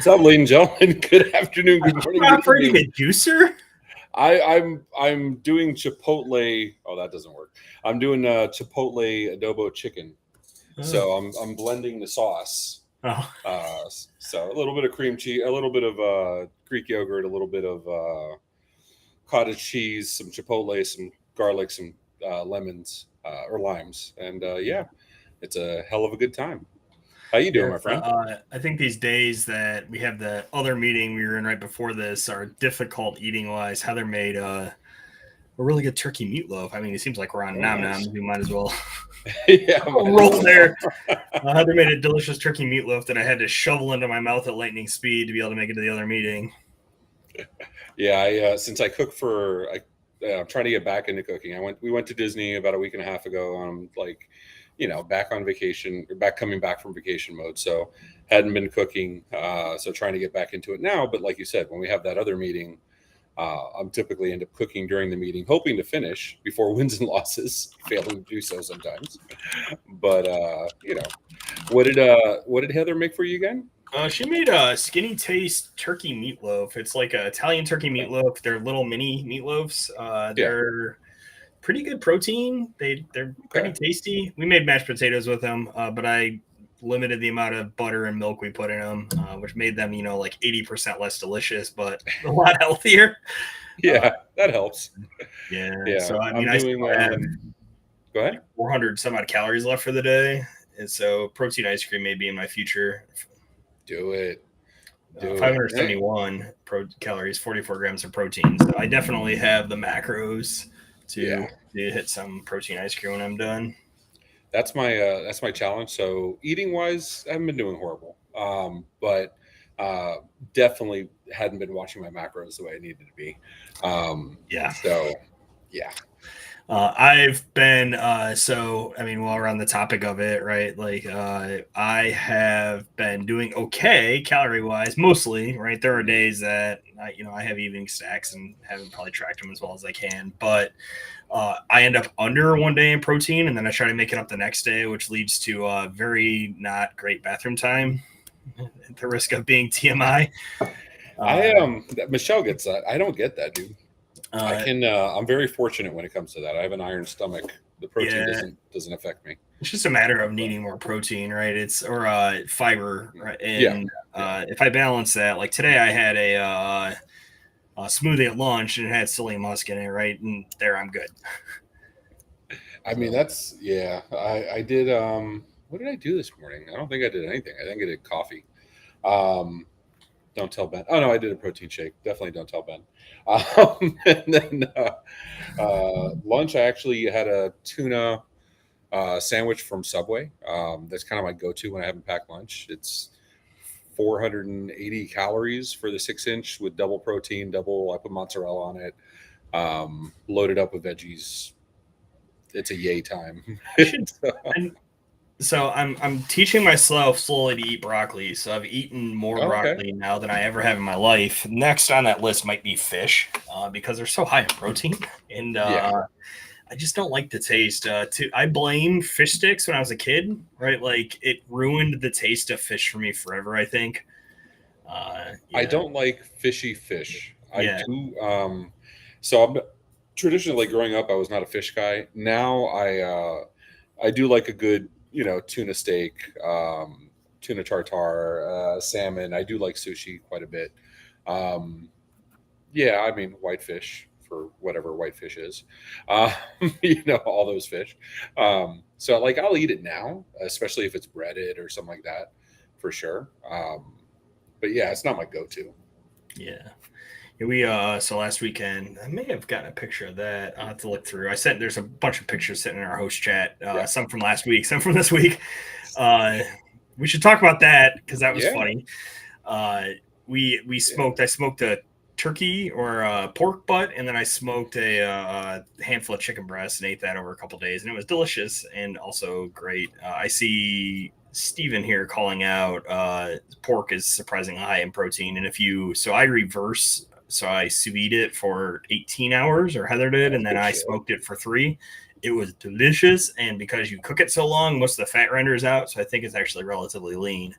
What's up, ladies and gentlemen? Good afternoon, good morning, Not good afraid to evening. get juicer? I'm doing Chipotle. Oh, that doesn't work. I'm doing Chipotle adobo chicken. So I'm blending the sauce. Oh, So a little bit of cream cheese, a little bit of Greek yogurt, a little bit of cottage cheese, some chipotle, some garlic, some lemons or limes, and yeah, it's a hell of a good time. How you doing, yeah. my friend? I think these days that we have the other meeting we were in right before this are difficult eating wise. Heather made a really good turkey meatloaf. I mean, it seems like we're on Nom Nice. Nom. We might as well Yeah, might as roll well. there. Heather made a delicious turkey meatloaf that I had to shovel into my mouth at lightning speed to be able to make it to the other meeting. Yeah, I since I cook for I'm trying to get back into cooking. We went to Disney about a week and a half ago. I'm like, back on vacation or coming back from vacation mode. So hadn't been cooking. So trying to get back into it now. But like you said, when we have that other meeting, I'm typically end up cooking during the meeting, hoping to finish before wins and losses, failing to do so sometimes. But what did Heather make for you again? She made a skinny taste turkey meatloaf. It's like an Italian turkey meatloaf. They're little mini meatloafs. Yeah. They're pretty good protein. They're pretty Okay. tasty. We made mashed potatoes with them, but I limited the amount of butter and milk we put in them, which made them like 80% less delicious, but a lot healthier. Yeah, that helps. Yeah. Yeah, So I mean, I'm I doing. still have Go ahead. 400 some odd calories left for the day, and so protein ice cream may be in my future. Do it. Do it. Hey, 571 calories, 44 grams of protein. So I definitely have the macros yeah, to hit some protein ice cream when I'm done. that's my challenge. So eating wise, I haven't been doing horrible. But uh, definitely hadn't been watching my macros the way I needed to be. Yeah. So yeah, I've been so I mean while we're on the topic of it, right? Like I have been doing okay calorie wise mostly, right? There are days that I have evening snacks and haven't probably tracked them as well as I can, but I end up under one day in protein and then I try to make it up the next day, which leads to very not great bathroom time at the risk of being TMI. Michelle gets that. I don't get that, dude. I Uh, can. I'm very fortunate when it comes to that. I have an iron stomach. The protein yeah, doesn't affect me. it's just a matter of But, needing more protein, right? It's or fiber, right? yeah, And yeah. if I balance that, like today, I had a smoothie at lunch and it had psyllium husk in it, right? And there, I'm good. I mean, So that's yeah. I did. What did I do this morning? I don't think I did anything. I think I did coffee. Um, don't tell Ben. Oh no, I did a protein shake. Definitely don't tell Ben. And then lunch, I actually had a tuna sandwich from Subway. That's kind of my go-to when I haven't packed lunch. It's 480 calories for the 6 inch with double protein, double. I put mozzarella on it. Loaded up with veggies. It's a yay time. I should. And so I'm teaching myself slowly to eat broccoli. So I've eaten more Oh, okay. broccoli now than I ever have in my life. Next on that list might be fish because they're so high in protein, and Yeah. I just don't like the taste. I blame fish sticks when I was a kid, right? Like it ruined the taste of fish for me forever. I think. I Yeah, don't like fishy fish. I yeah, do. So I'm traditionally growing up, I was not a fish guy. Now I do like a good, tuna steak, tuna tartare, salmon. I do like sushi quite a bit. Um, yeah, I mean whitefish for whatever whitefish is. Uh, all those fish. So like I'll eat it now, especially if it's breaded or something like that, for sure. But yeah, it's not my go-to. yeah. We so last weekend I may have gotten a picture of that. I'll have to look through. There's a bunch of pictures sitting in our host chat. Yeah. Some from last week, some from this week. Uh, we should talk about that because that was Yeah. funny. We Yeah. smoked. I smoked a turkey or a pork butt, and then I smoked a handful of chicken breasts and ate that over a couple days, and it was delicious and also great. I see Steven here calling out pork is surprisingly high in protein, and I reverse. So I sous vide it for 18 hours, or Heather did, That's and then good I shit. smoked it for 3. It was delicious, and because you cook it so long, most of the fat renders out. So I think it's actually relatively lean.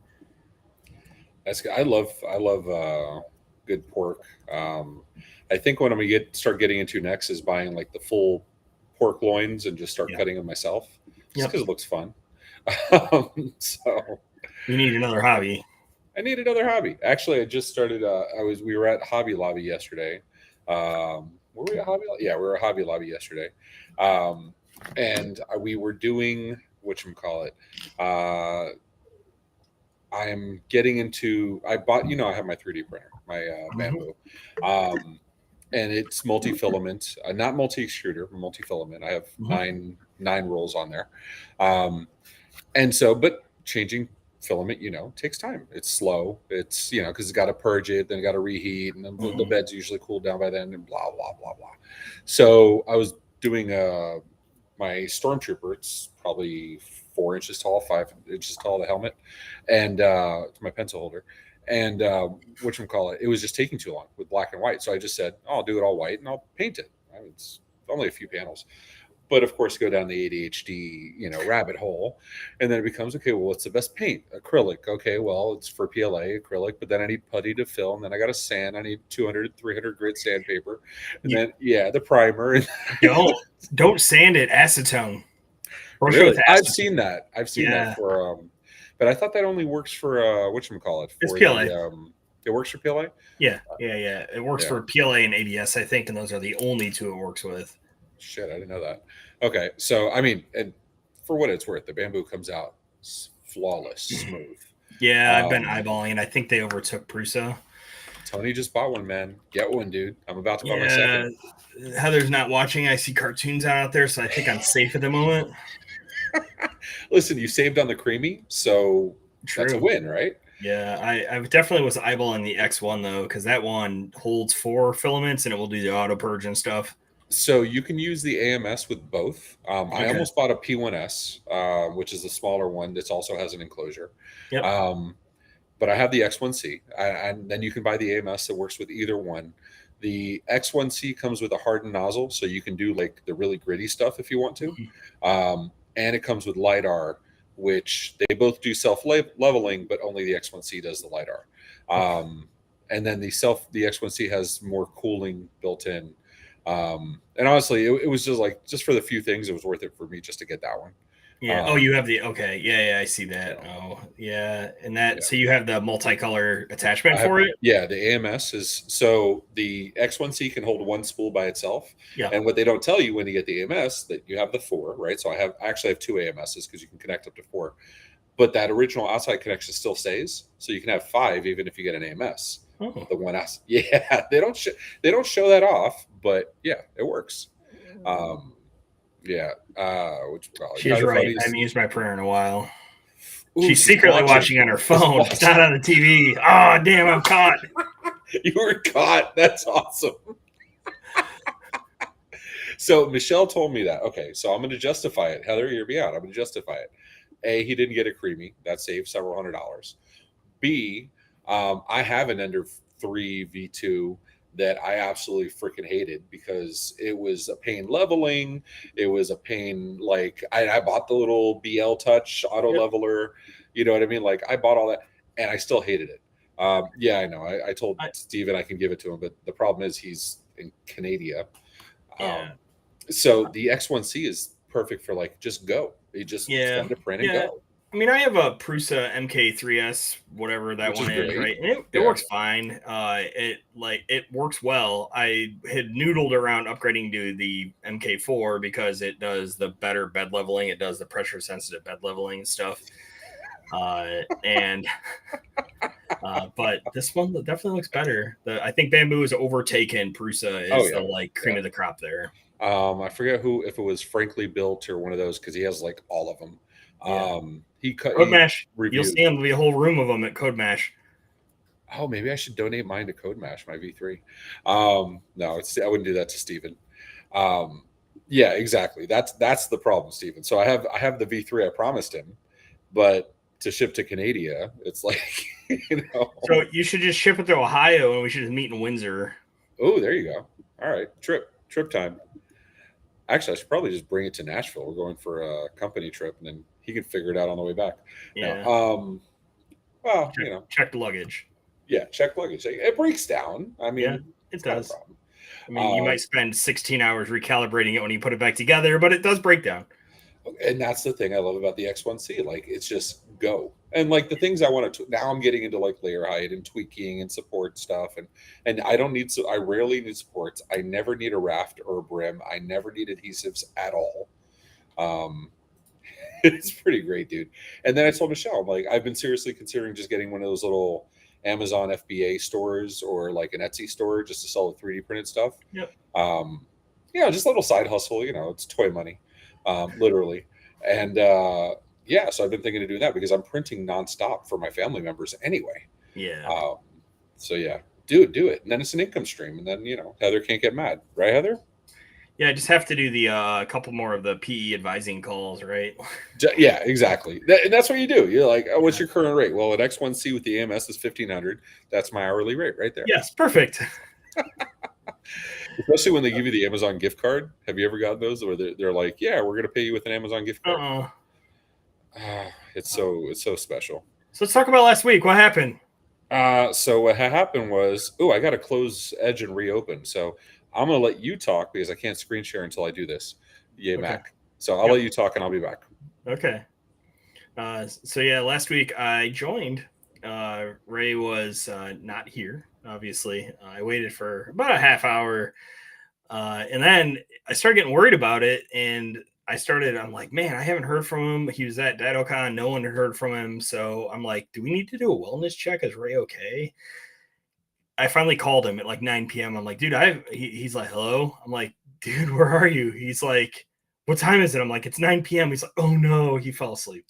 That's good. I love good pork. Um, I think what I'm gonna start getting into next is buying like the full pork loins and just start Yeah. cutting them myself, just Yep. because it looks fun. So You need another hobby. I need another hobby. Actually, I just started. We were at Hobby Lobby yesterday. Were we at Hobby Lobby? Yeah, we were at Hobby Lobby yesterday, um, and we were doing what you call it. I'm getting into. I bought. I have my 3D printer, my Mhm. Bamboo, um, and it's multi-filament, not multi-extruder, multi-filament. I have Mhm. nine rolls on there, um, and so, but changing filament, takes time. It's slow. It's because it's got to purge it, then got to reheat, and then the Mhm. bed's usually cooled down by then, and blah blah blah blah. So I was doing my stormtrooper. It's probably 4 inches tall, 5 inches tall, the helmet, and it's my pencil holder. And whatchamacallit, it was just taking too long with black and white. So I just said, oh, I'll do it all white and I'll paint it. I mean, it's only a few panels. But of course, go down the ADHD, rabbit hole. And then it becomes, okay, well, what's the best paint? Acrylic. Okay, well, it's for PLA, acrylic, but then I need putty to fill. And then I got a sand. I need 200, 300 grit sandpaper. And You then, yeah, the primer. don't sand it. Acetone. Brush it with Really? I've acetone. seen that. I've seen that Yeah, for but I thought that only works for whatchamacallit, it's for PLA. it works for PLA? Yeah, yeah, yeah. It works Yeah. for PLA and ABS, I think, and those are the only two it works with. Shit, I didn't know that. Okay. So I mean, and for what it's worth, the Bamboo comes out flawless, smooth. Yeah, I've been Um eyeballing, and I think they overtook Prusa. Tony just bought one, man. Get one, dude. I'm about to buy my second. Yeah, Heather's not watching. I see cartoons out there, so I think I'm safe at the moment. Listen, you saved on the creamy, so that's a True. win, right? Yeah, I definitely was eyeballing the X1 though, because that one holds 4 filaments and it will do the auto purge and stuff. So you can use the AMS with both. I Okay. almost bought a P1S, which is the smaller one that also has an enclosure. Yep. Um, but I have the X1C, and then you can buy the AMS that works with either one. The X1C comes with a hardened nozzle, so you can do like the really gritty stuff if you want to. And it comes with LiDAR, which they both do self leveling, but only the X1C does the LiDAR. Okay. And then the X1C has more cooling built in. And honestly, it was just for the few things, it was worth it for me just to get that one. Yeah. Oh, Um, you have the okay. Yeah, yeah, I see that. so Oh, yeah. And yeah. that so you have the multicolor attachment I have, for it? yeah, the AMS is, so the X1C can hold one spool by itself. Yeah. And what they don't tell you when you get the AMS, that you have the four, right? So I actually have two AMSs because you can connect up to four. But that original outside connection still stays. So you can have five even if you get an AMS. Oh. The one outside, yeah, they don't show that off, but yeah, it works. Um, yeah, which probably She's kind of right. funny I haven't is, used my printer in a while. ooh, She's she's secretly watching. watching on her She's phone. It's not watching. on the TV. Oh, damn, I'm caught. You were caught. That's awesome. So Michelle told me that. Okay, so I'm going to justify it. Heather, hear me out. I'm going to justify it. A, he didn't get a creamy. That saved several $100s. B, I have an under three V2 that I absolutely freaking hated because it was a pain leveling. It was a pain, like I bought the little BL Touch auto Yep. leveler. You know what I mean? Like I bought all that, and I still hated it. Yeah, I know. I told I, Steven I can give it to him, but the problem is he's in Canada. yeah. So the X1C is perfect for like just go. It's Yeah. fun to print and Yeah. go, I mean, I have a Prusa MK3S, whatever that which is one is, great. right? And it Yeah. works fine. It works well. I had noodled around upgrading to the MK4 because it does the better bed leveling. It does the pressure sensitive bed leveling and stuff. And but this one definitely looks better. I think Bamboo is overtaken. Prusa Oh is the yeah. like cream Yeah. of the crop there. I forget who, if it was Frankly Built or one of those, because he has like all of them. Yeah. Code He Mash. You'll reviewed. see them. There'll be a whole room of them at Code Mash. Oh, maybe I should donate mine to Code Mash, my V3. No, I wouldn't do that to Steven. Um, yeah, exactly. That's the problem, Steven. So I have the V3 I promised him, but to ship to Canada, it's like you know. So you should just ship it to Ohio, and we should just meet in Windsor. Oh, there you go. All right, trip time. Actually, I should probably just bring it to Nashville. We're going for a company trip, and then he can figure it out on the way back. Now, Yeah. Well, checked luggage. yeah, check luggage. It breaks down. I Yeah, mean, it it's not a does. problem. I mean, you might spend 16 hours recalibrating it when you put it back together, but it does break down. And that's the thing I love about the X1C. Like, it's just go. And like the things I want to now I'm getting into like layer height and tweaking and support stuff, and I don't need, so I rarely need supports. I never need a raft or a brim. I never need adhesives at all. Um it's pretty great, dude. And then I told Michelle, I'm like, I've been seriously considering just getting one of those little Amazon FBA stores or like an Etsy store just to sell the 3D printed stuff. Yep. Um, just a little side hustle, it's toy money, literally. And yeah, so I've been thinking to do that because I'm printing nonstop for my family members anyway. Yeah. Um, so yeah, do it. And then it's an income stream. And then, Heather can't get mad. Right, Heather? Yeah, I just have to do the couple more of the PE advising calls, right? Yeah, exactly. And that's what you do. You're like, oh, what's your current rate? Well, an X1C with the AMS is 1,500. That's my hourly rate right there. Yes, perfect. Especially when they give you the Amazon gift card. Have you ever gotten those where they're like, yeah, we're going to pay you with an Amazon gift card? It's so special. So let's talk about last week. What happened? So what happened was, I got to close Edge and reopen. So I'm going to let you talk because I can't screen share until I do this. Yay, okay. Mac. So I'll let you talk and I'll be back. Okay. So yeah, last week I joined. Ray was not here, obviously. I waited for about a half hour. And then I started getting worried about it. And I'm like, man, I haven't heard from him. He was at DattoCon. No one had heard from him. So I'm like, do we need to do a wellness check? Is Ray okay? I finally called him at like 9 p.m. I'm like, dude, he's like, hello. I'm like, dude, where are you? He's like, what time is it? I'm like, it's 9 p.m. He's like, oh no, he fell asleep.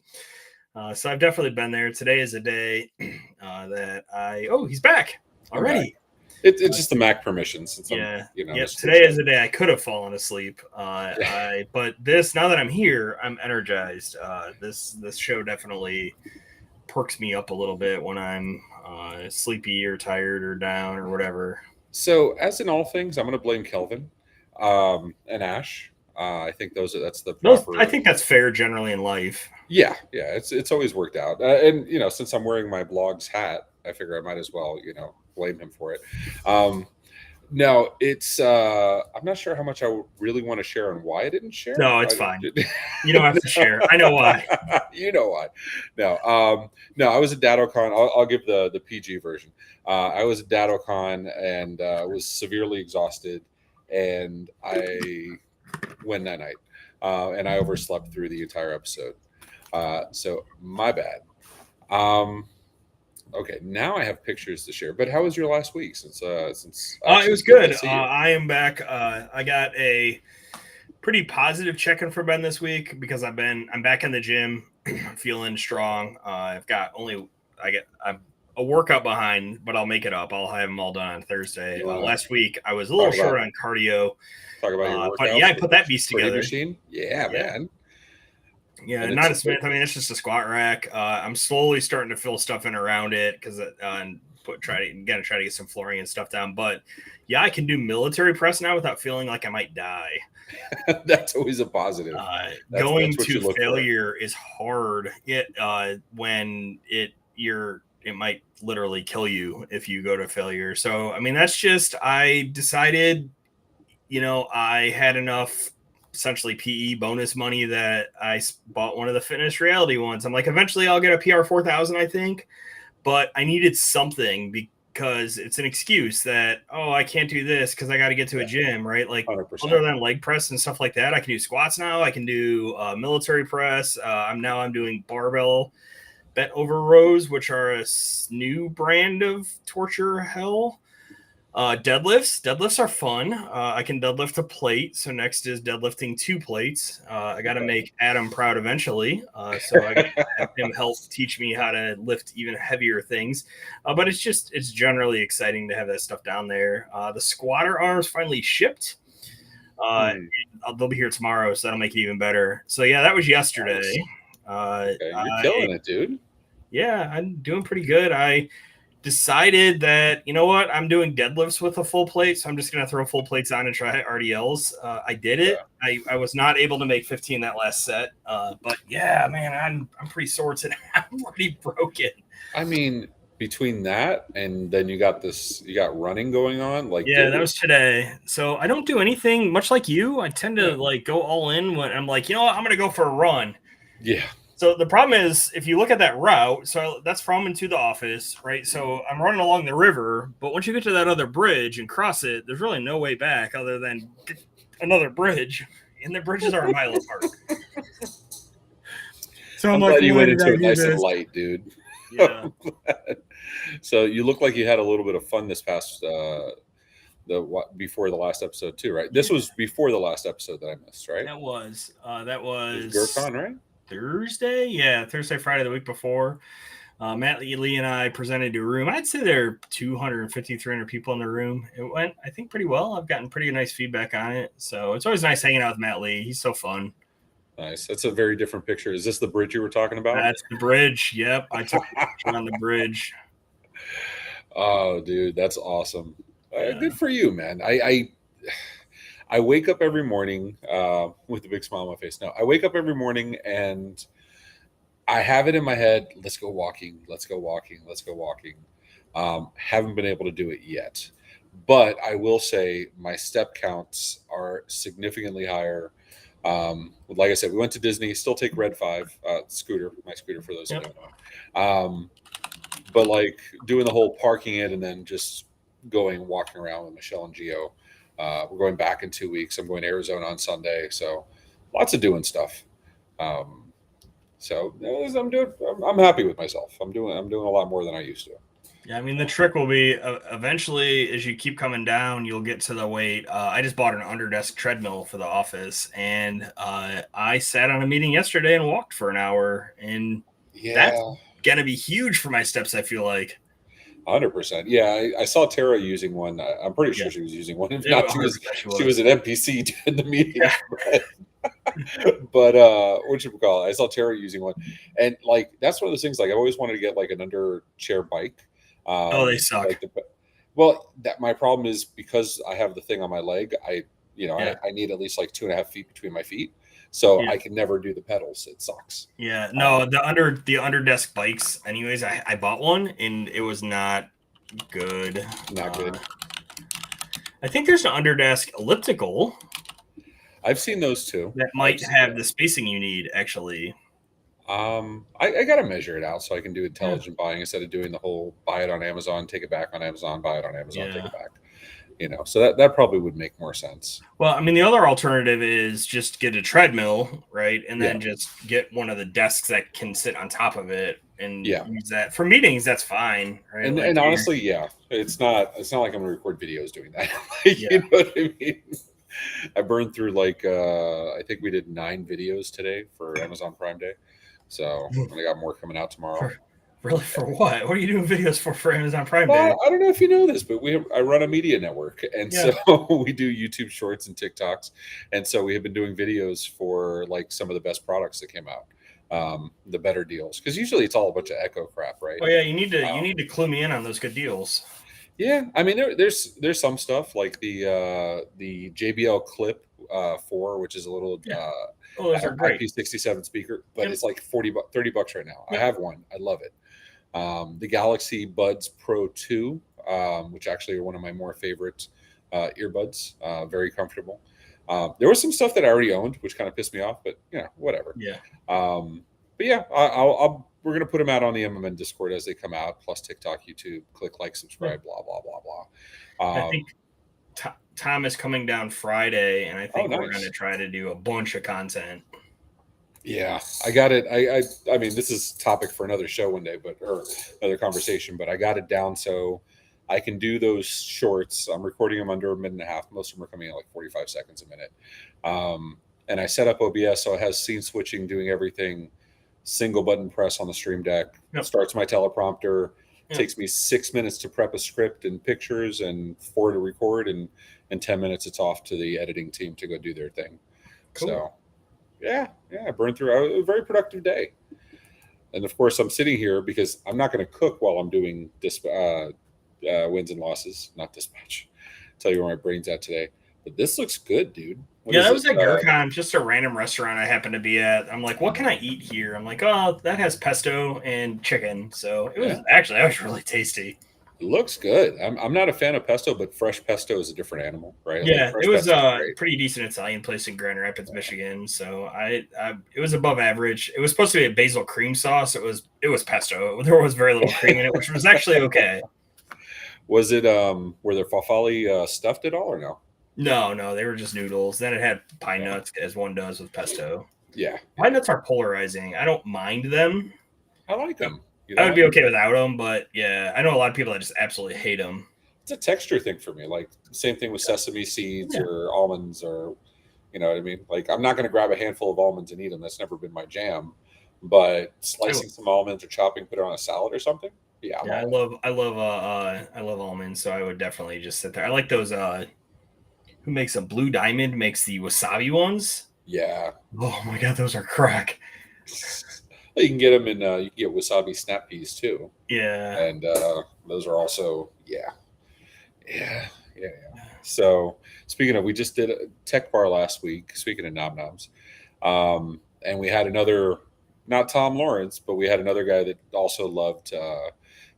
So I've definitely been there. Today is a day that he's back already. It's just the Mac permission. Since today is a day I could have fallen asleep. But now that I'm here, I'm energized. This show definitely perks me up a little bit when I'm sleepy or tired or down or whatever. So as in all things, I'm going to blame Kelvin and Ash. I think that's the proper. I think that's fair generally in life. Yeah, it's always worked out. And since I'm wearing my blog's hat, I figure I might as well blame him for it. No, it's I'm not sure how much I really want to share and why I didn't share. No, it's fine. You don't have to share. I know why. You know why. No, I was at DattoCon. I'll give the PG version. I was at DattoCon and was severely exhausted, and I went that night, and I overslept through the entire episode. So my bad. Okay, now I have pictures to share. But how was your last week? Since it was good. I am back. I got a pretty positive check-in for Ben this week because I'm back in the gym. I'm feeling strong. I'm a workout behind, but I'll make it up. I'll have them all done on Thursday. Last week I was a little short on cardio. Talk about your workouts. But yeah, I put that beast together. Machine? Yeah, man. Yeah, not a Smith. I mean, it's just a squat rack. I'm slowly starting to fill stuff in around it because try to get some flooring and stuff down. But yeah, I can do military press now without feeling like I might die. That's always a positive. Going to failure is hard. It might literally kill you if you go to failure. So I mean, I decided, I had enough essentially PE bonus money that I bought one of the fitness reality ones. I'm like, eventually I'll get a PR 4000, I think, but I needed something because it's an excuse that, I can't do this because I got to get to a gym, right? Like 100%. Other than leg press and stuff like that, I can do squats now. I can do military press. I'm doing barbell bent over rows, which are a new brand of torture hell. Deadlifts are fun. I can deadlift a plate. So next is deadlifting 2 plates. I got to make Adam proud eventually. So I got to have him help teach me how to lift even heavier things. But it's generally exciting to have that stuff down there. The squatter arms finally shipped. They'll be here tomorrow, so that'll make it even better. So yeah, that was yesterday. Nice. You're killing it, dude. Yeah, I'm doing pretty good. I decided that, I'm doing deadlifts with a full plate, so I'm just going to throw full plates on and try RDLs. I did it. Yeah. I was not able to make 15 that last set. But yeah, man, I'm pretty sore today. I'm already broken. I mean, between that and then you got running going on, like, Yeah, dude. that was today. So I don't do anything much like you. I tend to Yeah. like go all in when I'm like, you know what, I'm gonna go for a run. Yeah. So the problem is, if you look at that route, so that's from and to the office, right? So I'm running along the river, but once you get to that other bridge and cross it, there's really no way back other than another bridge, and the bridges are a mile apart. So I'm I'm like, glad you why went did I into it do nice and this? light, dude. Yeah, So you look like you had a little bit of fun this past before the last episode too, right? This yeah, was before the last episode that I missed, right? that It was was GurCon, right? Thursday. Yeah, Thursday, Friday, the week before. Matt Lee and I presented to a room. I'd say there are 250, 300 people in the room. It went, I think, pretty well. I've gotten pretty nice feedback on it. So it's always nice hanging out with Matt Lee. He's so fun. Nice. That's a very different picture. Is this the bridge you were talking about? That's the bridge. Yep. I took a picture on the bridge. Oh, dude, that's awesome. Yeah. Good for you, man. I wake up every morning with a big smile on my face. No, I wake up every morning and I have it in my head. Let's go walking. Let's go walking. Let's go walking. Haven't been able to do it yet, but I will say my step counts are significantly higher. Like I said, we went to Disney. Still take Red 5 scooter, my scooter for those that Yep. don't know. But like doing the whole parking it and then just going walking around with Michelle and Gio. We're going back in 2 weeks. I'm going to Arizona on Sunday, so lots of doing stuff. Um, so I'm happy with myself. I'm doing a lot more than I used to. Yeah. I mean, the trick will be eventually, as you keep coming down, you'll get to the weight. I just bought an underdesk treadmill for the office, and I sat on a meeting yesterday and walked for an hour, and that's Yeah, going to be huge for my steps, I feel like. 100%. Yeah, I saw Tara using one. I'm pretty Yeah. sure she was using one. If Yeah, not, 100% she she was. was an NPC in the meeting. Yeah. But what you call it? I saw Tara using one, and like that's one of those things. Like I've always wanted to get like an under chair bike. Oh, they suck. Like well, that my problem is because I have the thing on my leg. Yeah. I need at least like 2.5 feet between my feet, so Yeah. I can never do the pedals. It sucks. Yeah. Um, No, the under desk bikes, anyways, I bought one and it was not good. Not good. I think there's an under desk elliptical I've seen those too. that might have the spacing you need, actually. I got to measure it out so I can do Yeah. intelligent buying instead of doing the whole buy it on Amazon, take it back on Amazon, buy it on Amazon, take Yeah. it back. So that probably would make more sense. Well, I mean, the other alternative is just get a treadmill, right? And Yeah, then just get one of the desks that can sit on top of it and yeah, use that for meetings. That's fine, right? and Like, and honestly, yeah, it's not like I'm gonna record videos doing that. yeah. You know what I mean? I burned through like I think we did 9 videos today for Amazon Prime Day, so and I got more coming out tomorrow. Really, for what? What are you doing videos for Amazon Prime Day? Well, I don't know if you know this, but I run a media network, and Yeah. so we do YouTube Shorts and TikToks, and so we have been doing videos for like some of the best products that came out, the better deals, because usually it's all a bunch of echo crap, right? Oh yeah, you need Um, to clue me in on those good deals. yeah, I mean there's some stuff like the JBL Clip 4, which is a little Yeah. Oh, those are great. IP67 speaker, but Yep. it's like $30 right now. I Yep. have one, I love it. The Galaxy Buds Pro 2, which actually are one of my more favorite earbuds, very comfortable. There was some stuff that I already owned, which kind of pissed me off, but whatever. Yeah. But yeah, we're gonna put them out on the MMN Discord as they come out, plus TikTok, YouTube. Click like, subscribe, blah blah blah blah. I think Tom is coming down Friday, and I think we're Nice. going to try to do a bunch of content. Yeah, I got it. I mean, this is topic for another show one day, or another conversation. But I got it down so I can do those shorts. I'm recording them under a minute and a half. Most of them are coming in like 45 seconds a minute. And I set up OBS so it has scene switching, doing everything. Single button press on the Stream Deck. Yep. Starts my teleprompter. Yep. Takes me 6 minutes to prep a script and pictures, and 4 to record, and in 10 minutes it's off to the editing team to go do their thing. Cool. So. Yeah, I burned through a very productive day. And of course, I'm sitting here because I'm not going to cook while I'm doing wins and losses, not dispatch. Tell you where my brain's at today. But this looks good, dude. What Yeah, is that it? was at Gurkhan, just a random restaurant I happened to be at. I'm like, what can I eat here? I'm like, oh, that has pesto and chicken. So it was Yeah, actually that was really tasty. it looks good. I'm not a fan of pesto, but fresh pesto is a different animal, right? Like Yeah, it fresh was pesto is a great. pretty decent Italian place in Grand Rapids, Michigan. So I it was above average. It was supposed to be a basil cream sauce. It was pesto. There was very little cream in it, which was actually okay. Was it were there falafel stuffed at all or no? No, no, they were just noodles. Then it had pine Yeah, nuts, as one does with pesto. yeah, Pine yeah. nuts are polarizing. I don't mind them. I like them. You I don't would like be them? okay without them, but yeah, I know a lot of people that just absolutely hate them. It's a texture thing for me. Like same thing with sesame seeds Yeah. or almonds or you know what I mean? Like I'm not going to grab a handful of almonds and eat them. That's never been my jam. But I, slicing some almonds or chopping, put it on a salad or something. Yeah, I'm yeah, all in. I love almonds, so I would definitely just sit there. I like those. Who makes a Blue Diamond makes the wasabi ones. Yeah. Oh my god, those are crack. You can get them in. You can get wasabi snap peas too, Yeah. and those are also yeah, yeah. So speaking of, we just did a tech bar last week. Speaking of nom noms, and we had another, not Tom Lawrence, but we had another guy that also loved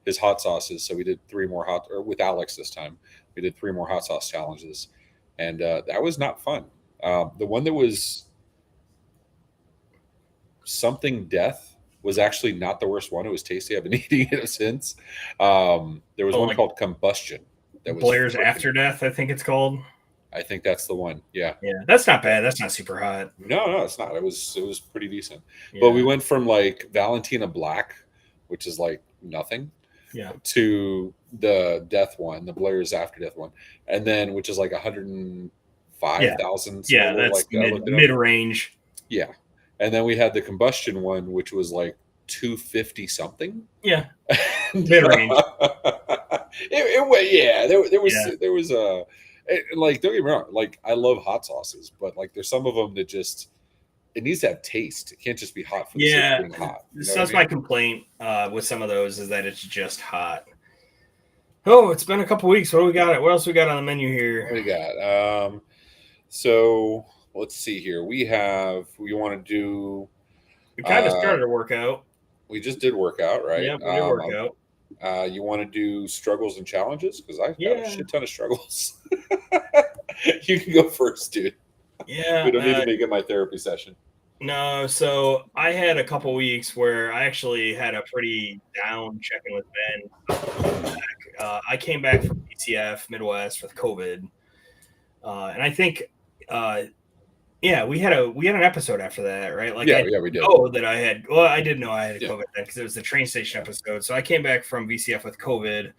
his hot sauces. So we did three more or with Alex this time. We did three more hot sauce challenges, and that was not fun. The one that was something death was actually not the worst one. It was tasty. I've been eating it since. There was Oh, one like called combustion that was Blair's freaking. After Death, I think it's called. I think that's the one. Yeah. Yeah, that's not Yeah. bad. That's not super hot. No, no, it's not. It was pretty decent. But we Yeah, went from like Valentina Black, which is like nothing, yeah, to the death one, the Blair's After Death one, and then which is like yeah, 105,000 yeah. Slagle. That's Like I mid looked it up. mid range. Yeah, and then we had the combustion one, which was like 250 something. Yeah, And, mid range. it went, yeah. Yeah, There was a like don't get me wrong, like I love hot sauces, but like there's some of them that just it needs to have taste. It can't just be hot for the sake of yeah. being hot. You know So what I that's my mean? complaint with some of those is that it's just hot. Oh, it's been a couple weeks. What do we got? What else we got on the menu What do here? you got? So let's see here. We want to do. We kind of Uh, started a workout. we just did workout, right? Yeah, we did workout. You want to do struggles and challenges because I've got a Yeah, shit ton of struggles. You can go first, dude. We yeah. don't need to make it my therapy session. No, so I had a couple weeks where I actually had a pretty down check-in with Ben. I came back from ECF Midwest with COVID, and I think, uh, yeah, we had an episode after that, right? Like Yeah, I yeah, we did. know that I had. Well, I did know I had Yeah, COVID then because it was the train station episode. So I came back from VCF with COVID.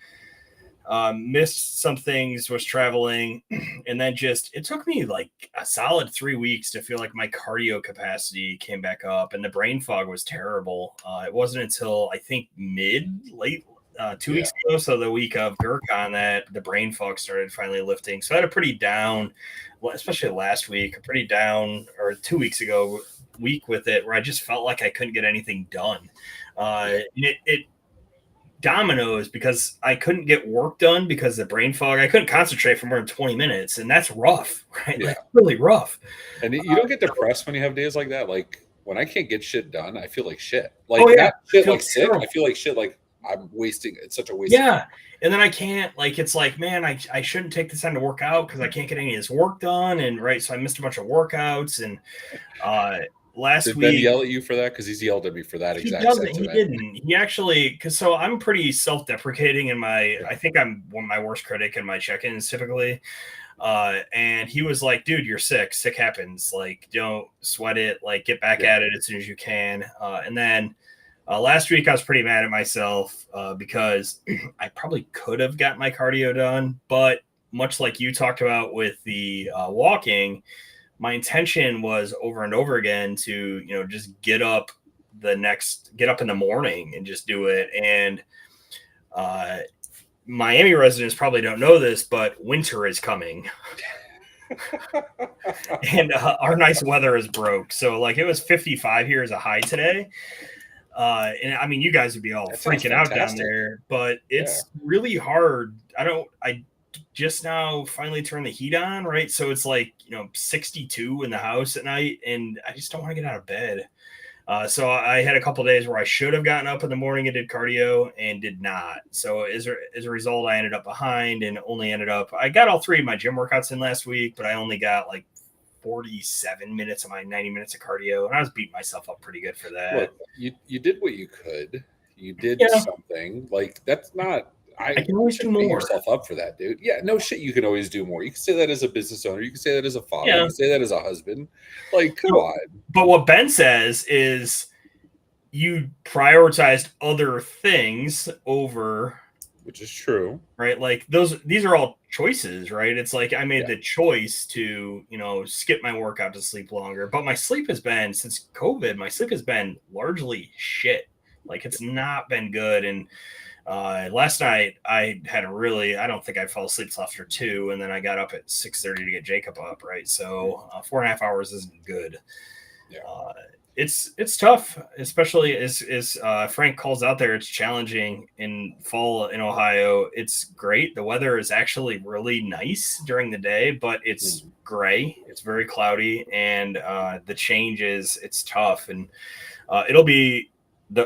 Missed some things, was traveling, and then just it took me like a solid 3 weeks to feel like my cardio capacity came back up, and the brain fog was terrible. It wasn't until I think late 2 weeks yeah, ago, so the week of Gurkhan, that the brain fog started finally lifting. So I had a pretty down, especially last week, a pretty down, or 2 weeks ago week with it, where I just felt like I couldn't get anything done. yeah, It dominoes because I couldn't get work done because of the brain fog. I couldn't concentrate for more than 20 minutes, and that's rough, right? yeah. Like really rough. And you don't get depressed when you have days like that. Like when I can't get shit done, I feel like shit. Oh Like yeah, not shit feel like sick. I terrible. feel like shit like I'm wasting. It's such a waste of time. Yeah, and then I can't like it's like man, I shouldn't take this time to work out because I can't get any of this work done, and right, so I missed a bunch of workouts, and uh last Did Ben week yell at you for that? Because he's yelled at me for that he exact doesn't. He sentiment. didn't. He actually, because so I'm pretty self-deprecating in my. I think I'm one of my worst critic in my check-ins typically. And he was like, "Dude, you're sick. Sick happens. Like, don't sweat it. Like, get back Yeah, at it as soon as you can." And then last week I was pretty mad at myself because I probably could have got my cardio done, but much like you talked about with the walking, my intention was over and over again to just get up in the morning and just do it. And uh Miami residents probably don't know this, but winter is coming. And our nice weather is broke, so like it was 55 here as a high today. And I mean, you guys would be all that sounds freaking out down fantastic. there, but Yeah, it's really hard. I just now finally turned the heat on, right? So it's like, 62 in the house at night, and I just don't want to get out of bed. So I had a couple days where I should have gotten up in the morning and did cardio and did not. So as a result, I ended up behind and I got all three of my gym workouts in last week, but I only got like 47 minutes of my 90 minutes of cardio, and I was beating myself up pretty good for that. Look, you did what you could. You did Yeah, something. Like that's not. I can always do Shouldn't beat more. yourself up for that, dude. Yeah, no shit. You can always do more. You can say that as a business owner. You can say that as a father. You Yeah. can say that as a husband. Like, come on. But what Ben says is you prioritized other things over, Which is true. right? Like these are all choices, right? It's like I made the choice to, skip my workout to sleep longer, but my sleep has been, since COVID, my sleep has been largely shit. Like it's not been good. And last night I don't think I fell asleep till after 2, and then I got up at 6:30 to get Jacob up, right? So 4.5 hours isn't good. Yeah. It's tough, especially as Frank calls out there. It's challenging in fall in Ohio. It's great. The weather is actually really nice during the day, but it's gray. It's very cloudy, and the changes. It's tough, and it'll be.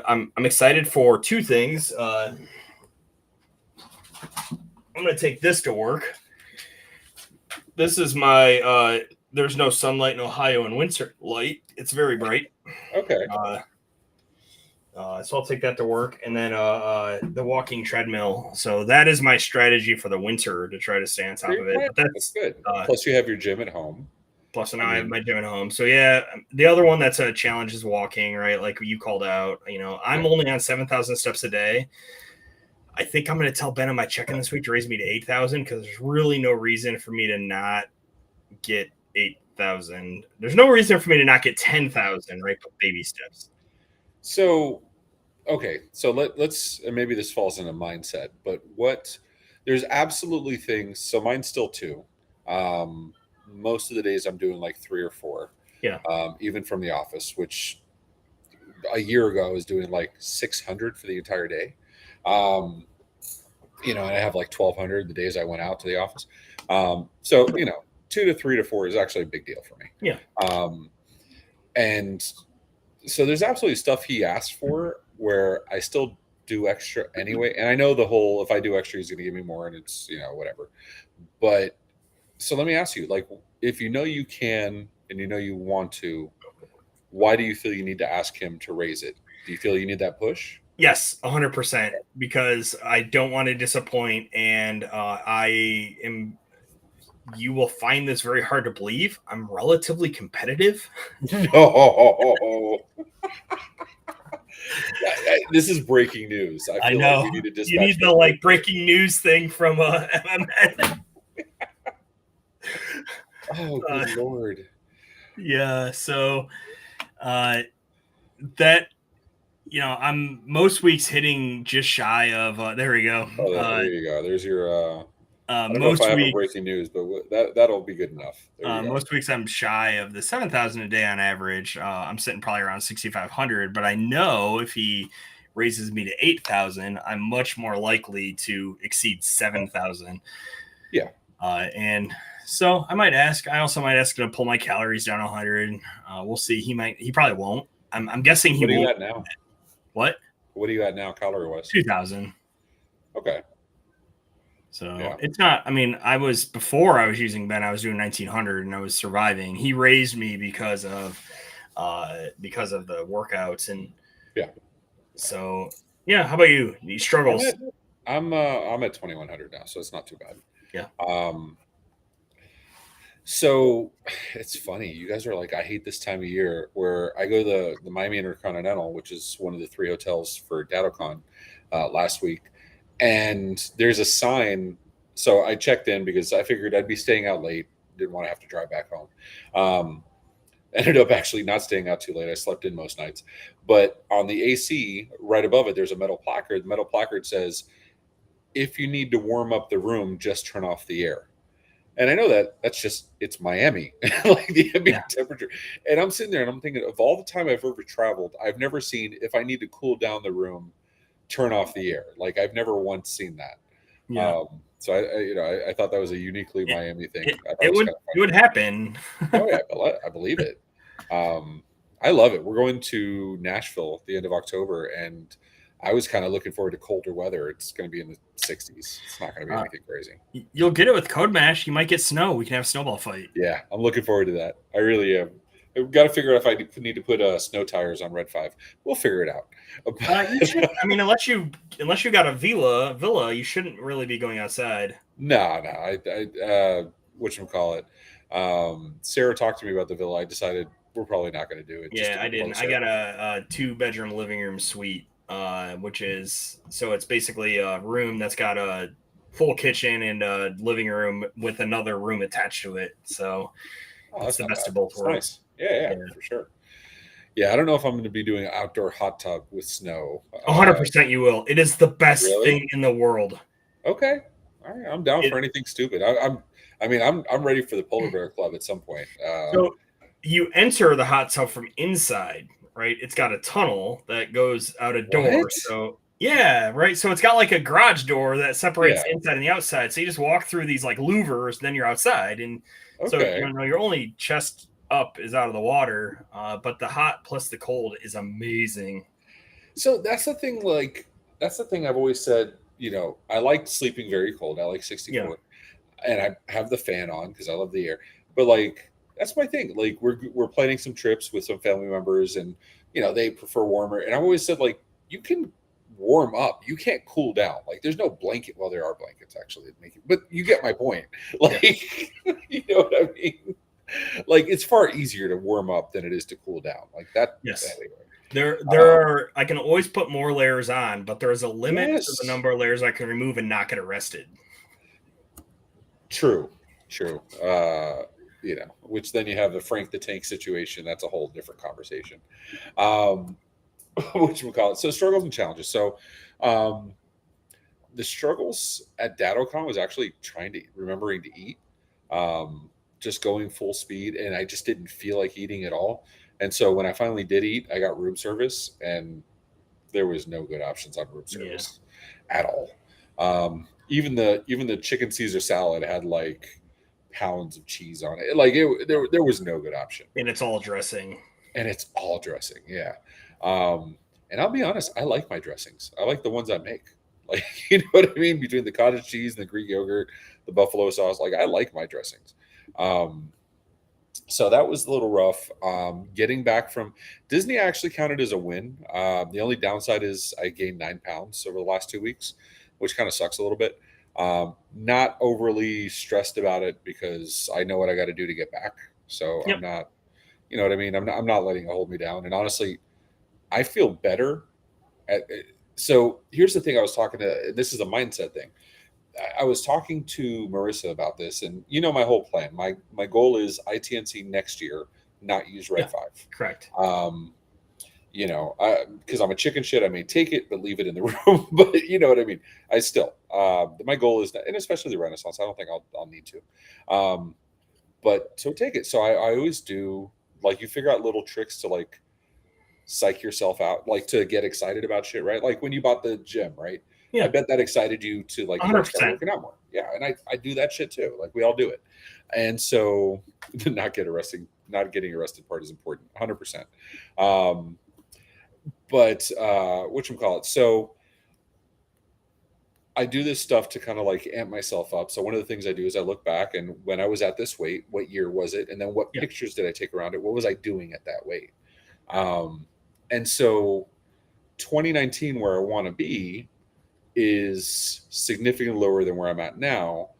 I'm excited for two things. I'm going to take this to work. This is my. There's no sunlight in Ohio in winter light. It's very bright. Okay. So I'll take that to work, and then the walking treadmill. So that is my strategy for the winter to try to stay on top of it. But that's good. Plus, you have your gym at home. Plus, I have my gym at home. So yeah, the other one that's a challenge is walking, right? Like you called out. I'm only on 7,000 steps a day. I think I'm going to tell Ben on my check-in this week to raise me to 8,000, because there's really no reason for me to not get 8,000. There's no reason for me to not get 10,000, right? But baby steps. So, okay. So let's, and maybe this falls into mindset, but there's absolutely things. So mine's still 2. Most of the days I'm doing like 3 or 4. Yeah. Even from the office, which a year ago I was doing like 600 for the entire day. And I have like 1,200 the days I went out to the office. So 2 to 3 to 4 is actually a big deal for me. Yeah. And so there's absolutely stuff he asked for where I still do extra anyway. And I know the whole, if I do extra, he's going to give me more, and it's, whatever. But so let me ask you, like, if you can, and you want to, why do you feel you need to ask him to raise it? Do you feel you need that push? Yes, 100%, because I don't want to disappoint, and you will find this very hard to believe, I'm relatively competitive. No. This is breaking news. I feel know. Like we need to dispatch. You need the breaking news thing from MMN. Oh, good Lord. Yeah, so that I'm most weeks hitting just shy of there we go. Oh, there you go. There's your I don't most know if I have weeks, a breaking news, but that'll be good enough. Most weeks I'm shy of the 7,000 a day on average. I'm sitting probably around 6,500, but I know if he raises me to 8,000, I'm much more likely to exceed 7,000. Yeah. And so I might ask. I also might ask him to pull my calories down 100. We'll see. He probably won't. I'm guessing he won't. What are you at now? What? What are you at now, calorie-wise? 2,000. Okay. So it's not. I mean, before I was using Ben, I was doing 1,900 and I was surviving. He raised me because of the workouts, and So yeah, how about you? These struggles. I'm at 2,100 now, so it's not too bad. Yeah. So it's funny. You guys are like, I hate this time of year where I go to the Miami Intercontinental, which is one of the 3 hotels for DattoCon last week. And there's a sign. So I checked in because I figured I'd be staying out late. Didn't want to have to drive back home. Ended up actually not staying out too late. I slept in most nights. But on the AC, right above it, there's a metal placard. The metal placard says, if you need to warm up the room, just turn off the air. And I know it's Miami, like the ambient temperature. And I'm sitting there and I'm thinking, of all the time I've ever traveled, I've never seen, if I need to cool down the room, turn off the air. Like I've never once seen that. Yeah. So I thought that was a uniquely It, Miami thing. it, I thought it it was would kind of it funny. would happen. Oh yeah, I believe it. I love it. We're going to Nashville at the end of October, and I was kind of looking forward to colder weather. It's going to be in the 60s. It's not going to be Uh, anything crazy. you'll get it with Code Mash. You might get snow. We can have a snowball fight. Yeah, I'm looking forward to that. I really am. I've got to figure out if I need to put snow tires on Red 5. We'll figure it out. You should. I mean, unless you got a villa, you shouldn't really be going outside. No, no. Whatchamacallit. Sarah talked to me about the villa. I decided we're probably not going to do it just Yeah, to I be didn't. I closer. got a 2 bedroom living room suite, which is so it's basically a room that's got a full kitchen and a living room with another room attached to it. So Oh, it's that's the not best bad. of both It's worlds. nice. Yeah, yeah, Yeah, for sure. Yeah, I don't know if I'm going to be doing an outdoor hot tub with snow. 100% you will. It is the best Really? thing in the world. Okay. All right. I'm down It, for anything stupid. I'm ready for the polar bear club at some point. so you enter the hot tub from inside, right? It's got a tunnel that goes out a door. What? So yeah, right. So it's got like a garage door that separates Yeah. the inside and the outside. So you just walk through these like louvers, then you're outside, and so Okay. you're only chest up is out of the water, but the hot plus the cold is amazing. So that's the thing I've always said. I like sleeping very cold. I like Yeah, 64, and I have the fan on because I love the air. But like that's my thing. Like we're planning some trips with some family members, and they prefer warmer. And I've always said like you can warm up, you can't cool down. Like there's no blanket. Well, there are blankets actually that make it, but you get my point. yeah, Like you know what I mean. Like it's far easier to warm up than it is to cool down. Like that. yes. Anyway. There are. I can always put more layers on, but there is a limit to the Yes. number of layers I can remove and not get arrested. True, true. Which then you have the Frank the Tank situation. That's a whole different conversation. Um, what we call it. So struggles and challenges. So um, the struggles at DattoCon was actually remembering to eat, just going full speed, and I just didn't feel like eating at all. And so when I finally did eat, I got room service, and there was no good options on room Yeah, service at all. Even the chicken Caesar salad had like pounds of cheese on it. Like there was no good option, and it's all dressing. and it's all dressing. Yeah, and I'll be honest, I like my dressings. I like the ones I make. Like you know what I mean, between the cottage cheese and the Greek yogurt, the buffalo sauce. Like I like my dressings. Um, so that was a little rough. Getting back from Disney actually counted as a win. The only downside is I gained 9 pounds over the last 2 weeks, which kind of sucks a little bit. Not overly stressed about it because I know what I got to do to get back. So I'm Yep. not, you know what I mean. I'm not letting it hold me down. And honestly, I feel better. So here's the thing: I was talking to. This is a mindset thing. I was talking to Marissa about this, and my whole plan. My goal is ITNC next year, not use Red Yeah. 5. Correct. Because I'm a chicken shit, I may take it but leave it in the room. But you know what I mean. I still, my goal is, and especially the Renaissance. I don't think I'll need to, but so take it. So I always do like you figure out little tricks to like psych yourself out, like to get excited about shit, right? Like when you bought the gym, right? I Yeah. bet that excited you to like want to start 100%. working out more. Yeah, and I do that shit too. Like we all do it. And so the not getting arrested part is important, 100%. Um, but what you call it? So I do this stuff to kind of like amp myself up. So one of the things I do is I look back and when I was at this weight, what year was it? And then what Yeah. pictures did I take around it? What was I doing at that weight? And so 2019, where I want to be, is significantly lower than where I'm at now.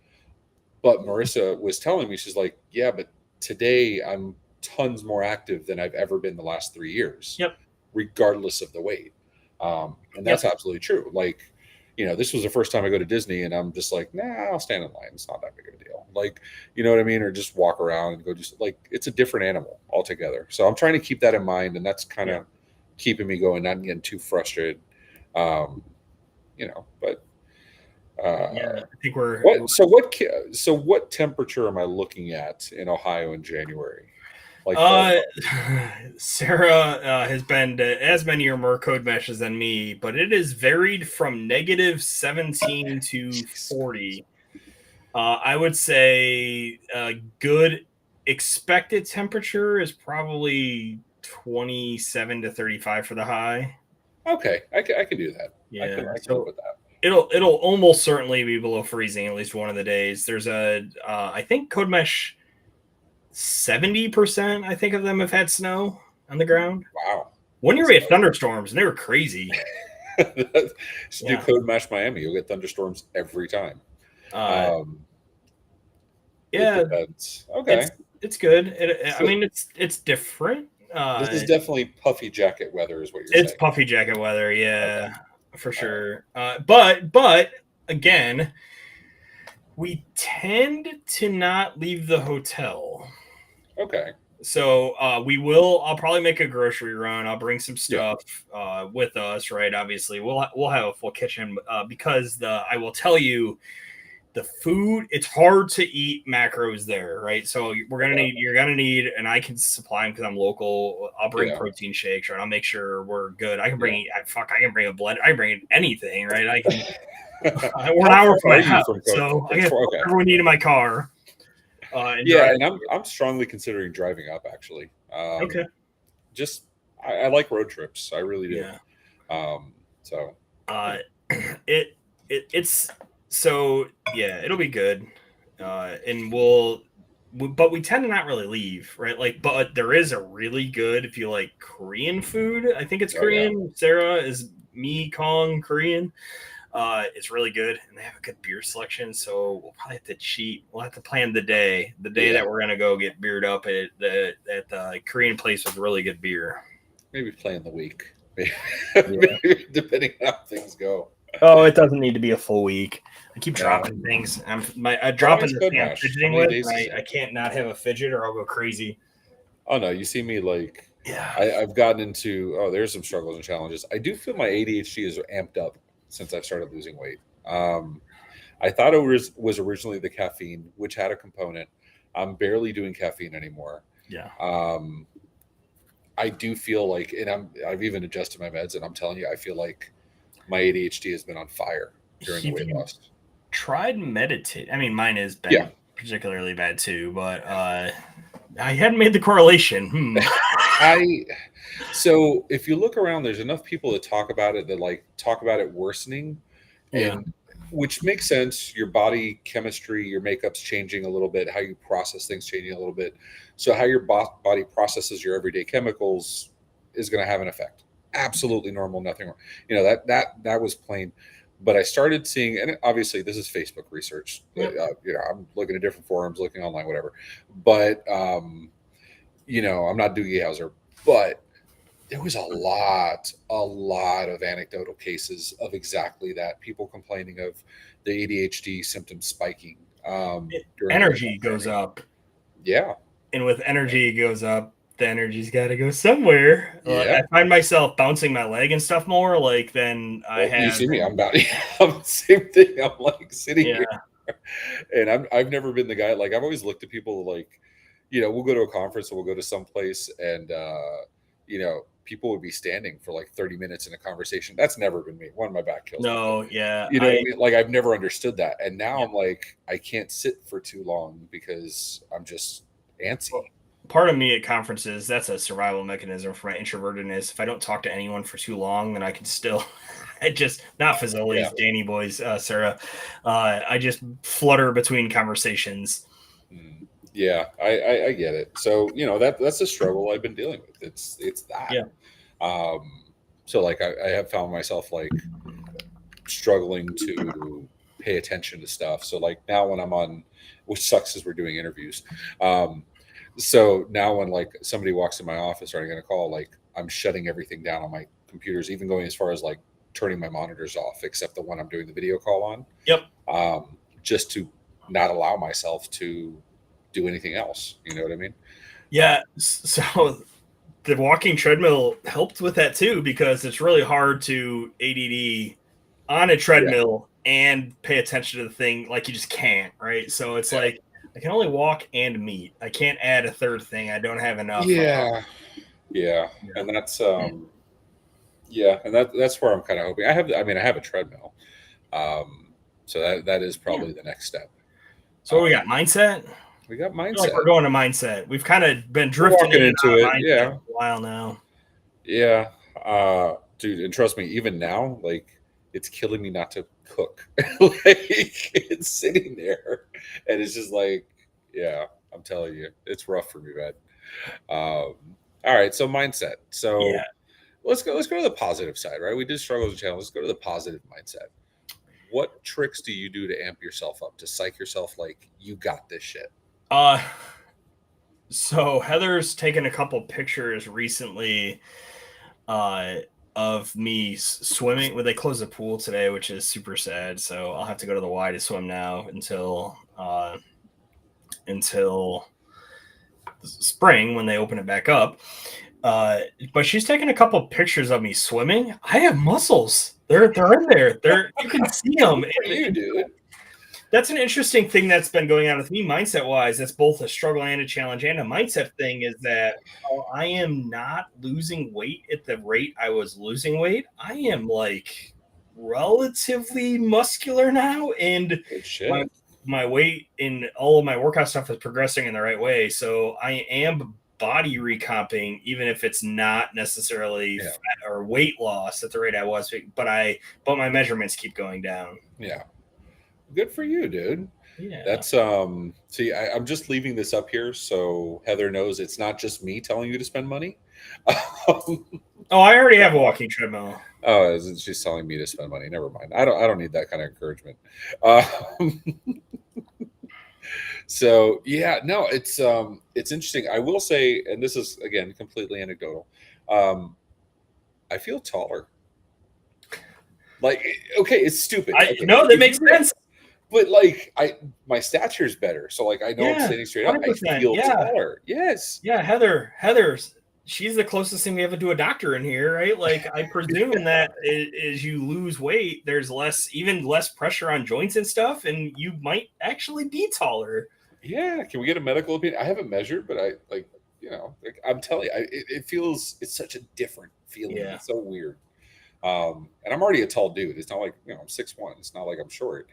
But Marissa was telling me, she's like, yeah, but today I'm tons more active than I've ever been the last 3 years, Yep. regardless of the weight. And that's Yep. absolutely true. Like, this was the first time I go to Disney and I'm just like, nah, I'll stand in line. It's not that big of a deal. Like, you know what I mean? Or just walk around and go just like, it's a different animal altogether. So I'm trying to keep that in mind. And that's kind Yeah. of keeping me going, not getting too frustrated. Um, but Yeah. uh, I think we're what? So what? So what temperature am I looking at in Ohio in January? Like, Sarah has been to as many or more code meshes than me, but it is varied from -17 to 40. I would say good expected temperature is probably 27 to 35 for the high. okay, I can do that. Yeah, I can live so with that. it'll almost certainly be below freezing at least one of the days. There's I think code mesh 70%, I think, of them have had snow on the ground. Wow. One year we had thunderstorms and they were crazy. Just do Yeah. Code Mesh Miami. You'll get thunderstorms every time. Um, it Yeah, depends. Okay. it's good. I So mean, it's different. this is definitely puffy jacket weather, is what you're It's saying. puffy jacket weather, Okay. yeah, for All sure. But again, we tend to not leave the hotel. right. Okay. So we will. I'll probably make a grocery run. I'll bring some Yeah. stuff with us, right? Obviously, we'll have a full kitchen because I will tell you, the food, it's hard to eat macros there, right? So you're gonna need, and I can supply them because I'm local. I'll bring Yeah. protein shakes, right? I'll make sure we're good. I can Yeah. bring I can bring a blend. I can bring anything, right? I can. We're an How hour far from my are you house, from so I can Okay. whatever we need in my car. And Yeah, drive. and I'm strongly considering driving up actually. Okay. Just I like road trips. I really do. Yeah. So It's so yeah, it'll be good. And but we tend to not really leave, right? Like, but there is a really good, if you like Korean food, I think it's oh yeah. Korean. Sarah is Mi Kong Korean. It's really good, and they have a good beer selection. So we'll probably have to cheat. We'll have to plan the day Yeah. that we're gonna go get beered up at the Korean place with really good beer. Maybe playing the week. Maybe, Yeah. maybe depending on how things go. Oh, it doesn't need to be a full week. I keep No. dropping things. I How dropping long is the Code thing I'm Mash? How fidgeting many with. days is it? I can't not have a fidget or I'll go crazy. Oh no, you see me like Yeah. I've gotten into there's some struggles and challenges. I do feel my ADHD is amped up since I've started losing weight. I thought it was originally the caffeine, which had a component. I'm barely doing caffeine anymore. Yeah. I do feel like, and I've even adjusted my meds, and I'm telling you, I feel like my ADHD has been on fire during the weight loss. Tried meditate. I mean, mine has been particularly bad too, but I hadn't made the correlation. So if you look around, there's enough people that talk about it that talk about it worsening, and which makes sense. Your body chemistry, your makeup's changing a little bit, how you process things changing a little bit. So how your body processes your everyday chemicals is going to have an effect. Absolutely normal, nothing wrong. That was plain. But I started seeing, and obviously this is Facebook research. Yep. I'm looking at different forums, looking online, whatever. But I'm not Doogie Howser, but there was a lot of anecdotal cases of exactly that. People complaining of the ADHD symptoms spiking. Energy goes up. Yeah. And with energy goes up, the energy's got to go somewhere. Yeah. I find myself bouncing my leg and stuff more. Like then I have. You see me. I'm the same thing. I'm like sitting here, and I've never been the guy. Like I've always looked at people like, we'll go to a conference or we'll go to some place, and people would be standing for like 30 minutes in a conversation. That's never been me. One of my back kills. No, yeah. What I mean? Like I've never understood that. And now I'm like, I can't sit for too long because I'm just antsy. Well, part of me at conferences, that's a survival mechanism for my introvertedness. If I don't talk to anyone for too long, then I can still not Fazoli's, Danny boys, Sarah. I just flutter between conversations. Yeah, I get it. So that's a struggle I've been dealing with. It's that. Yeah. So like I have found myself like struggling to pay attention to stuff. So like now when I'm on, which sucks as we're doing interviews. So now when like somebody walks in my office or I'm going to call, like I'm shutting everything down on my computers, even going as far as like turning my monitors off, except the one I'm doing the video call on. Yep. Just to not allow myself to do anything else. You know what I mean? Yeah. So the walking treadmill helped with that too, because it's really hard to ADD on a treadmill and pay attention to the thing. Like you just can't, right? So it's like I I can only walk and meet. I can't add a third thing. I don't have enough. Yeah, yeah, and that's where I'm kind of hoping. I have a treadmill, so that is probably the next step. So what we got? Mindset. We got I feel like mindset. we're going to mindset. We've kind of been We're drifting walking in and into out of it, mindset yeah, for a while now. yeah, dude, and trust me, even now, like it's killing me not to cook. Like it's sitting there, and it's just like, yeah, I'm telling you, it's rough for me, man. All right, so mindset. Yeah. So let's go to the positive side, right? We did struggle as a channel. Let's go to the positive mindset. What tricks do you do to amp yourself up, to psych yourself like you got this shit? Uh, so Heather's taken a couple pictures recently, of me swimming. Well, they closed the pool today, which is super sad. So I'll have to go to the Y to swim now until spring when they open it back up. But she's taken a couple pictures of me swimming. I have muscles. They're in there. You can see them. Good for you, dude. That's an interesting thing that's been going on with me mindset wise. That's both a struggle and a challenge and a mindset thing. Is that I am not losing weight at the rate I was losing weight. I am like relatively muscular now, and Good shit. my weight in all of my workout stuff is progressing in the right way. So I am body recomping, even if it's not necessarily fat or weight loss at the rate I was, but my measurements keep going down. Yeah. Good for you, dude. Yeah. That's see, I'm just leaving this up here so Heather knows it's not just me telling you to spend money. Oh, I already have a walking treadmill. Oh, she's telling me to spend money. Never mind. I don't need that kind of encouragement. Um, so yeah, no, it's interesting. I will say, and this is again completely anecdotal. I feel taller. Like, okay, it's stupid. Okay, No, that makes sense. But like, my stature is better, so like I know I'm Yeah, standing straight up. I 100%. feel Yeah. taller. Yes. Yeah, Heather's she's the closest thing we have to a doctor in here, right? Like I presume that as you lose weight, there's even less pressure on joints and stuff, and you might actually be taller. Yeah. Can we get a medical opinion? I haven't measured, but I like, like I'm telling you, it feels, it's such a different feeling. Yeah. It's so weird. And I'm already a tall dude. It's not like, I'm 6'1". It's not like I'm short,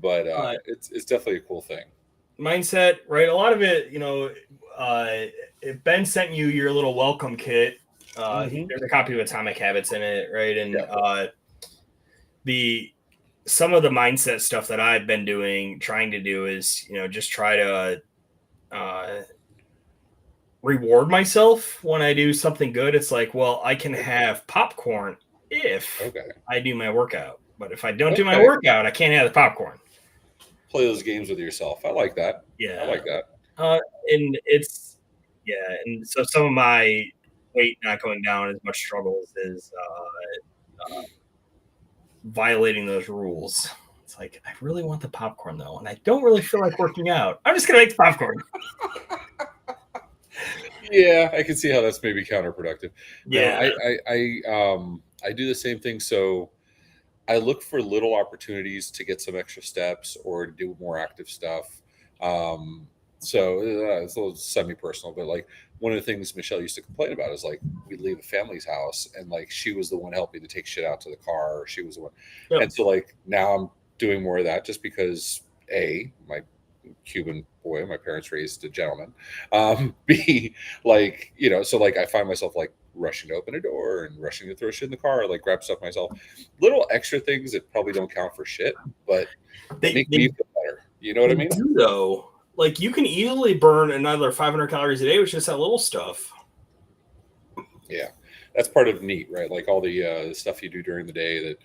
but it's definitely a cool thing. Mindset, right? A lot of it, if Ben sent you your little welcome kit, there's a copy of Atomic Habits in it, right? And some of the mindset stuff that I've been trying to do is, just try to reward myself when I do something good. It's like, well, I can have popcorn if I do my workout, but if I don't do my workout, I can't have the popcorn. Play those games with yourself. I like that. Yeah, I like that. And and so some of my weight not going down as much struggles is violating those rules. It's like, I really want the popcorn though, and I don't really feel like working out. I'm just gonna make the popcorn. Yeah, I can see how that's maybe counterproductive. Yeah, no, I do the same thing. So I look for little opportunities to get some extra steps or to do more active stuff. So it's a little semi-personal, but like one of the things Michelle used to complain about is like we'd leave a family's house and like she was the one helping to take shit out to the car, or she was the one. Yep. And so like now I'm doing more of that just because my Cuban boy, my parents raised a gentleman. B, like, so like I find myself like rushing to open a door and rushing to throw shit in the car, like grab stuff myself. Little extra things that probably don't count for shit, but they make me feel better. You know what I mean? Though, like you can easily burn another 500 calories a day with just that little stuff. Yeah, that's part of NEAT, right? Like all the stuff you do during the day, that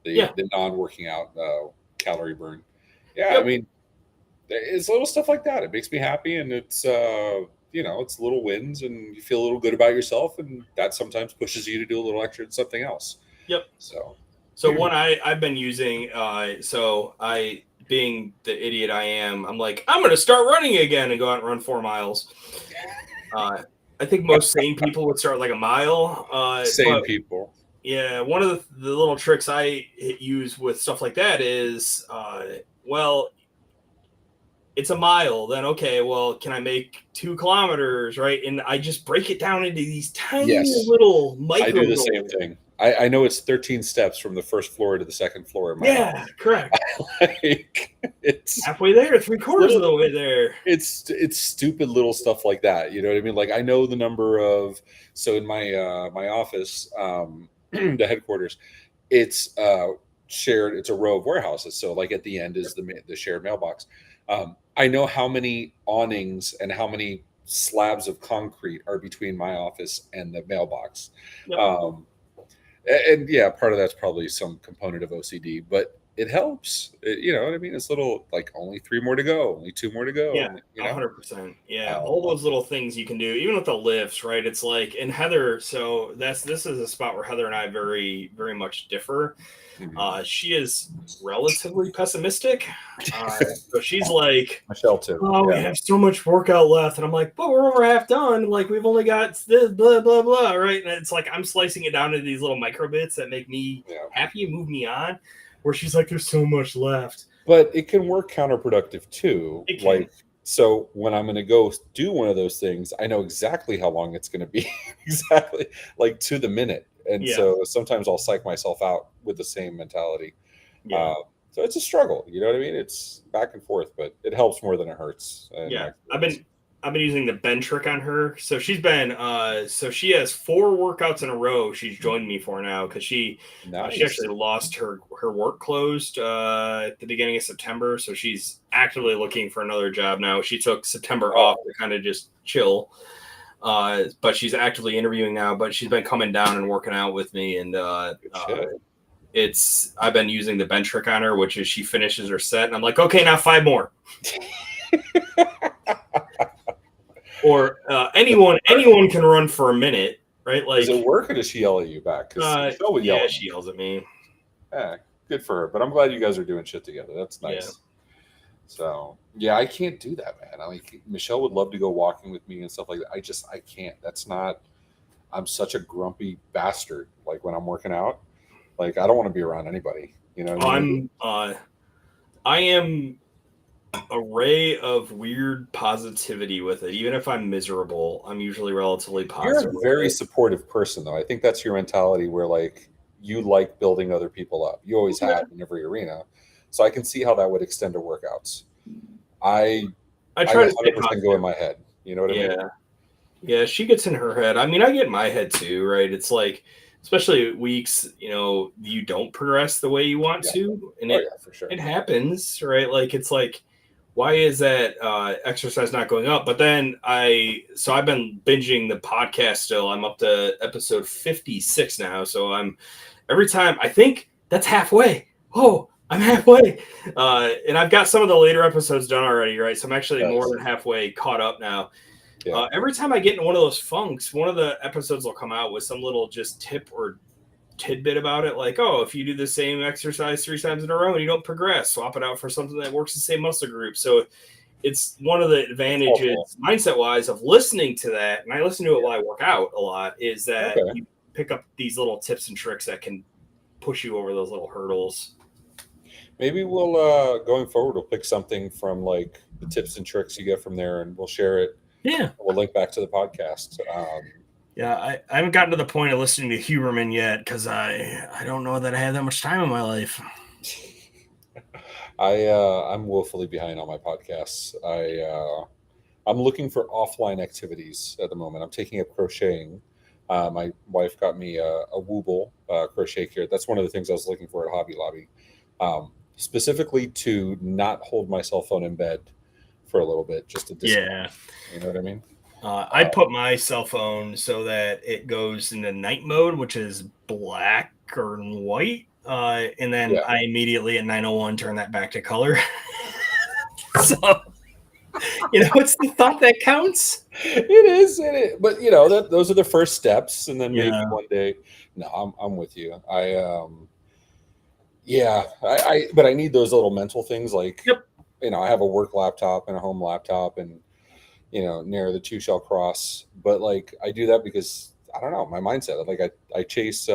the non-working out calorie burn. Yeah, yep. I mean, it's little stuff like that. It makes me happy, and it's it's little wins, and you feel a little good about yourself, and that sometimes pushes you to do a little extra in something else. Yep. So one I've been using, being the idiot I am, I'm like, I'm going to start running again and go out and run 4 miles. I think most sane people would start like a mile. Sane people. Yeah. One of the little tricks I use with stuff like that is, it's a mile. Then, okay, well, can I make 2 kilometers, right? And I just break it down into these tiny Yes, little I micro do the same goals. thing. I know it's 13 steps from the first floor to the second floor in my Yeah, house. correct. Like, it's Halfway there, 3/4 of little, the way there. it's stupid little stuff like that. You know what I mean? Like I know the number of, so in my office, the headquarters, it's shared. It's a row of warehouses. So like at the end is the shared mailbox. I know how many awnings and how many slabs of concrete are between my office and the mailbox. Yep. Um, and yeah, part of that's probably some component of OCD, but it helps. You know what I mean? It's little like only 3 more to go, only 2 more to go. Yeah, Only, you know. 100%. Yeah, Um, all those little things you can do, even with the lifts, right? It's like, and Heather. So this is a spot where Heather and I very, very much differ. mhm. She is relatively pessimistic. So she's like, Michelle too. "Oh, we Yeah. have so much workout left," and I'm like, "But we're over half done. Like we've only got this, blah blah blah, right?" And it's like I'm slicing it down into these little micro bits that make me Yeah. happy and move me on. Where she's like, "There's so much left." But it can work counterproductive too. It can. Like, so when I'm going to go do one of those things, I know exactly how long it's going to be, exactly like to the minute. And Yeah. so sometimes I'll psych myself out with the same mentality. Yeah. So it's a struggle. You know what I mean? It's back and forth, but it helps more than it hurts. In my Yeah, experience. I've been using the bend trick on her. So she's been so she has 4 workouts in a row. She's joined me for now because she Nice. actually lost her work closed at the beginning of September. So she's actively looking for another job now. She took September Oh, off to kind of just chill. But she's actively interviewing now. But she's been coming down and working out with me, and good shit. I've been using the bench trick on her, which is she finishes her set, and I'm like, okay, now 5 more. Or anyone can run for a minute, right? Like, Does it work or does she yell at you back? Because Michelle would yell yeah, at she me. yells at me. Yeah, good for her. But I'm glad you guys are doing shit together. That's nice. Yeah. So yeah, I can't do that, man. I like Michelle would love to go walking with me and stuff like that. I can't. That's not. I'm such a grumpy bastard. Like when I'm working out, like I don't want to be around anybody. You know what I mean? I am a ray of weird positivity with it. Even if I'm miserable, I'm usually relatively You're positive a with very it. supportive person, though. I think that's your mentality, where like you like building other people up. You always Yeah. have in every arena. So I can see how that would extend to workouts. I I I try to stay 100% go in positive. my head. You know what I mean? Yeah. Yeah, she gets in her head. I mean, I get in my head too, right? It's like, especially weeks, you don't progress the way you want Yeah. to, and Oh it yeah, for sure. it happens, right? Like it's like, why is that exercise not going up? But then I've been binging the podcast still. I'm up to episode 56 now, so I'm every time I think that's halfway. Oh, I'm halfway, and I've got some of the later episodes done already, right? So I'm actually more Nice. than halfway caught up now. Yeah. Every time I get in one of those funks, one of the episodes will come out with some little just tip or tidbit about it. Like, oh, if you do the same exercise 3 times in a row and you don't progress, swap it out for something that works the same muscle group. So it's one of the advantages Helpful. mindset wise of listening to that. And I listen to it while I work out a lot is that Okay. you pick up these little tips and tricks that can push you over those little hurdles. Maybe we'll going forward we'll pick something from like the tips and tricks you get from there and we'll share it. Yeah. We'll link back to the podcast. Yeah, I haven't gotten to the point of listening to Huberman yet because I don't know that I have that much time in my life. I'm woefully behind on my podcasts. I'm looking for offline activities at the moment. I'm taking up crocheting. My wife got me a Wooble crochet kit. That's one of the things I was looking for at Hobby Lobby, specifically to not hold my cell phone in bed for a little bit, just to disconnect. Yeah. You know what I mean? I put my cell phone so that it goes into night mode, which is black or white. And then Yeah. I immediately at 9:01 turn that back to color. So, it's the thought that counts. It is. But those are the first steps, and then maybe Yeah. one day. No, I'm with you. Yeah, but I need those little mental things like, Yep. I have a work laptop and a home laptop, and near the two shall cross. But like I do that because I don't know my mindset. Like I chase.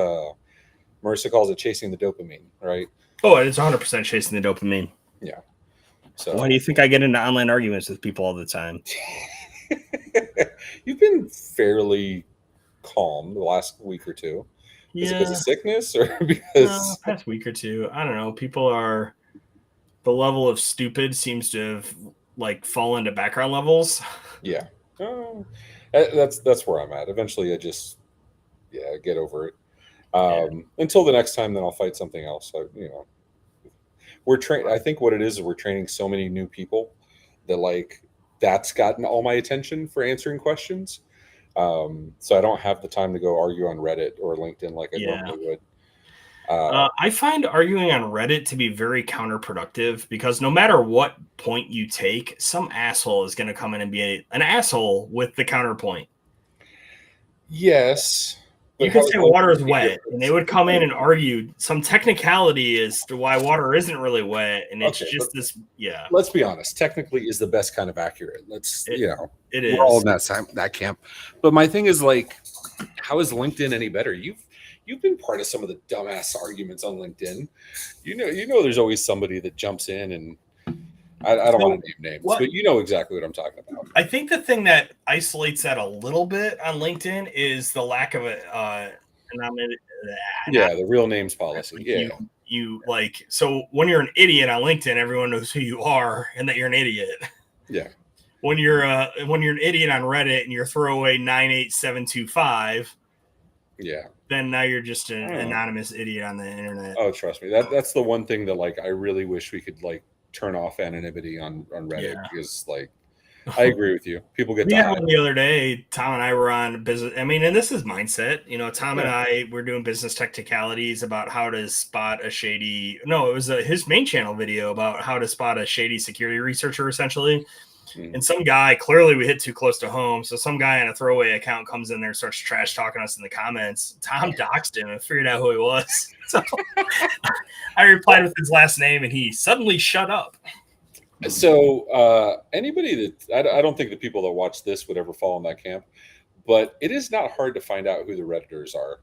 Marissa calls it chasing the dopamine, right? Oh, it's 100% chasing the dopamine. Yeah. So why do you think I get into online arguments with people all the time? you've been fairly calm the last week or two. Is it because Yeah, of sickness or no, because past week or two. I don't know. People are the level of stupid seems to have like fallen to background levels. yeah. Oh, that's where I'm at. Eventually, I just get over it. Yeah, Until the next time, then I'll fight something else. We're trained. I think what it is we're training so many new people that like that's gotten all my attention for answering questions. So I don't have the time to go argue on Reddit or LinkedIn like I yeah. normally would. Uh, I find arguing on Reddit to be very counterproductive because no matter what point you take, some asshole is going to come in and be an asshole with the counterpoint. yes, but You could how is say LinkedIn water is any wet, and they different? would come in and argue some technicality as to why water isn't really wet, and it's Okay, but just this. Yeah, let's be honest. Technically, is the best kind of accurate. Let's it, it we're all is. in that camp. But my thing is like, how is LinkedIn any better? You've been part of some of the dumbass arguments on LinkedIn. There's always somebody that jumps in and I don't So want to name names, what but you know exactly what I'm talking about. I think the thing that isolates that a little bit on LinkedIn is the lack of a anonymity. Yeah, the real names policy. Like Yeah, you like so when you're an idiot on LinkedIn, everyone knows who you are and that you're an idiot. yeah, When you're an idiot on Reddit and you're throwaway 98725, yeah. then now you're just I an don't know. anonymous idiot on the internet. Oh, trust me. That's the one thing that like I really wish we could like turn off anonymity on Reddit Yeah. because like I agree with you. People get We to had hide. one the other day. Tom and I were on business. I mean, and this is mindset. Tom and Yeah. I were doing business technicalities about how to spot a shady. No, it was his main channel video about how to spot a shady security researcher, essentially. Mm. And some guy, clearly we hit too close to home. So some guy on a throwaway account comes in there, starts trash talking us in the comments. Tom doxed him and figured out who he was. So I replied with his last name, and he suddenly shut up. So anybody that I don't think the people that watch this would ever fall in that camp, but it is not hard to find out who the redditors are,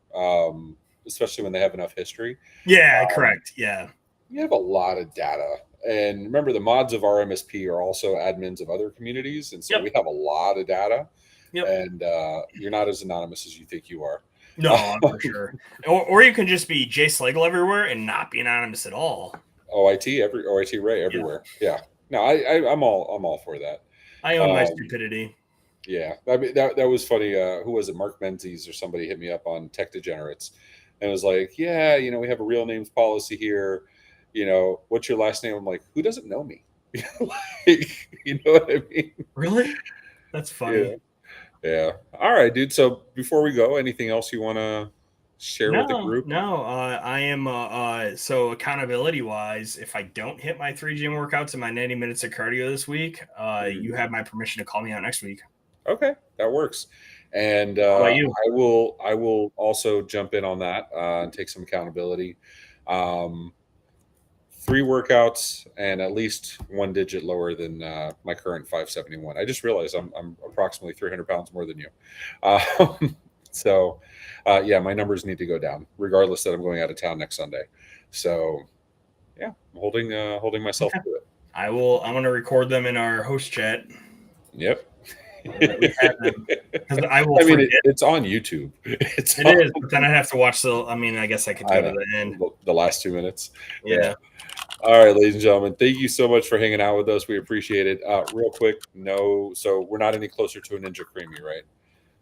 especially when they have enough history. Yeah, Um, correct. Yeah. you have a lot of data, and remember the mods of our MSP are also admins of other communities, and so Yep. we have a lot of data. Yep. And you're not as anonymous as you think you are. No, for sure. Or you can just be Jay Slagle everywhere and not be anonymous at all. OIT Ray everywhere. Yeah. No, I'm all for that. I own my Um, stupidity. yeah, I mean that was funny. Who was it? Mark Menzies or somebody hit me up on Tech Degenerates, and was like, "Yeah, we have a real names policy here. What's your last name?" I'm like, "Who doesn't know me?" Like, you know what I mean? Really? That's Yeah, funny. yeah. All right, dude. So before we go, anything else you want to share with the No, group? no. I am so accountability wise, if I don't hit my 3 gym workouts and my 90 minutes of cardio this week, Mhm. you have my permission to call me out next week. Okay, that works. And How about you? I will also jump in on that and take some accountability. Um, 3 workouts and at least one digit lower than my current 571. I just realized I'm approximately 300 pounds more than you. So, yeah, my numbers need to go down, regardless that I'm going out of town next Sunday. So, yeah, I'm holding myself Okay. to it. I will. I'm going to record them in our host chat. Yep. That we have them because I will I mean, forget. it's on YouTube. It's It on, is, but then I'd have to watch the. I mean, I guess I could I go to know the end. the last 2 minutes. Yeah. Yeah. All right, ladies and gentlemen, thank you so much for hanging out with us. We appreciate it. Real quick, no, so we're not any closer to a Ninja Creamy, right?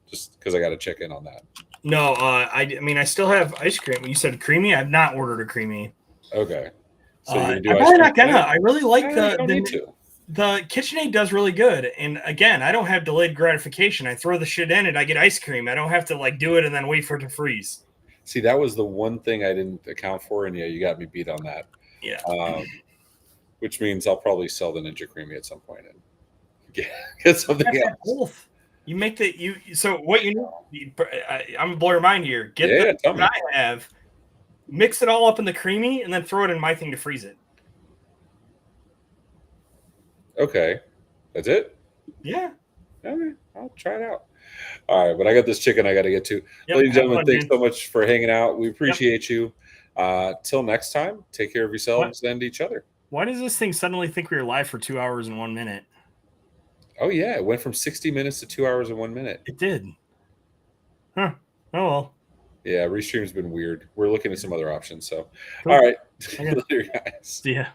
Just because I got to check in on that. No, I mean, I still have ice cream. You said creamy. I've not ordered a creamy. Okay. So you're gonna do I'm ice probably cream not gonna. tonight? I really like You don't need to. the KitchenAid does really good. And again, I don't have delayed gratification. I throw the shit in and I get ice cream. I don't have to like do it and then wait for it to freeze. See, that was the one thing I didn't account for, and yeah, you got me beat on that. Yeah. Which means I'll probably sell the Ninja Creamy at some point and get something That's else. both. You make the you. So what you need? I'm gonna blow your mind here. Get Yeah, the tell me. I have. Mix it all up in the creamy and then throw it in my thing to freeze it. Okay, that's it. Yeah. Okay, I'll try it out. All right, but I got this chicken I got to get to. Yep. Ladies and Have gentlemen, fun, thanks man. so much for hanging out. We Yep. appreciate you. Till next time, take care of What? yourselves and each other. Why does this thing suddenly think we were live for 2 hours and 1 minute? Oh yeah, it went from 60 minutes to 2 hours and 1 minute. It did. Huh. Oh well. Yeah, Restream's been weird. We're looking at some other options. So, Cool. all right, Okay. later, guys. See ya.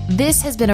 This has been a